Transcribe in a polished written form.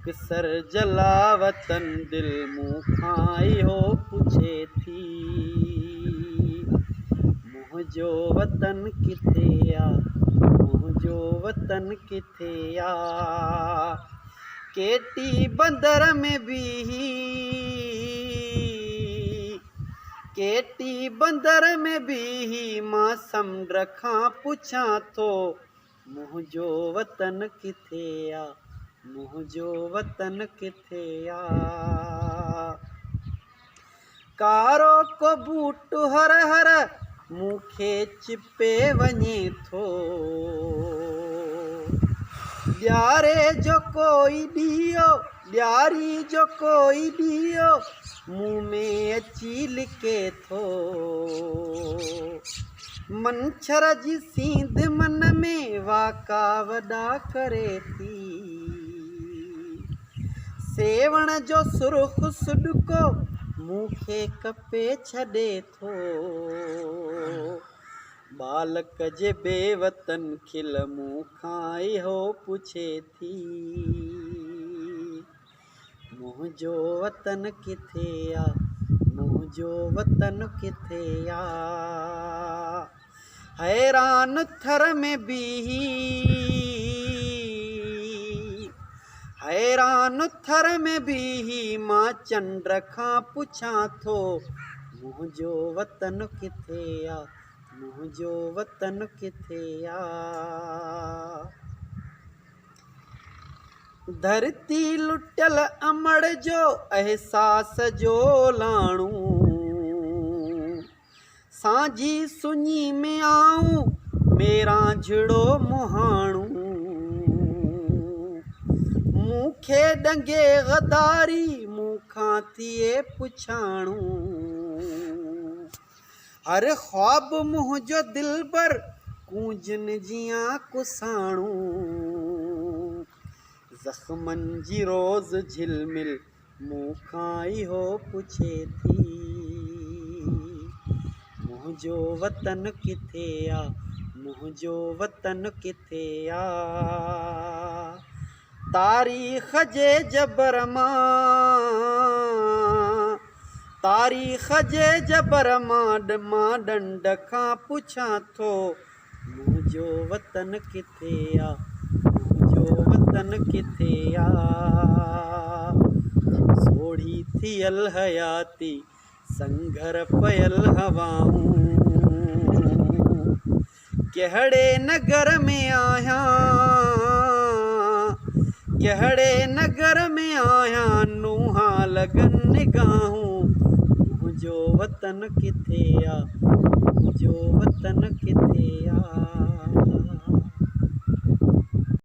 पिसर जला वतन दिल मुँह खाई हो पुछे थी। मुंहिंजो वतन किथे आ, मुंहिंजो वतन किथे आ। केटी बंदर में बीही, केटी बंदर में बीही मां समुंड खां पुछां थो। मुंहिंजो वतन किथे आ, मुंहिंजो वतन किथे आ। कारो को बूट हर हर मूंखे चिपे वञे थो। ॾियारे जो कोई ॾीओ, ॾियारी जो कोई ॾीओ मुंह में अची लिके थो। मंछर जी सींध मन में वाका वॾा करे थी। सेवण जो सुर्ख सुॾको मूंखे कपे छॾे थो। बालक जे बेवतन खिल मुंह खां इहो पुछे थी। मुंहिंजो वतन किथे आ, मुंहिंजो वतन किथे आ। हैरान थर में बीही, हैरान थर में बीही मां चंड खां पुछां थो। मुंहिंजो वतन किथे आ, मुंहिंजो वतन किथे आ। धरती लुटियल अमड़ जो अहसास जो लाणू। सांझी सुञी में आऊं मेरा झिड़ो मुहाणू। मूंखे डंगे गदारी मूंखां थिए पुछाणू। हर ख्वाब मुंहिंजो दिलबर कूंजन जियां कुसाणू। ज़ख्मनि जी रोज़ झिलमिल मूंखां इहो पुछे थी। मुंहिंजो वतन किथे आ, मुंहिंजो वतन किथे आ। तारीख़ जे जबर मां, तारीख़ जे जबर मां डंड खां पुछां थो। मुंहिंजो वतन किथे आ, मुंहिंजो वतन किथे आ। सोढ़ी थियल हयाती संघर पयल हवाऊं। कहिड़े नगर में आहियां, कहिड़े नगर में आहियां नूहां लगन निगाहूं। मुंहिंजो वतन किथे आ, मुंहिंजो वतन किथे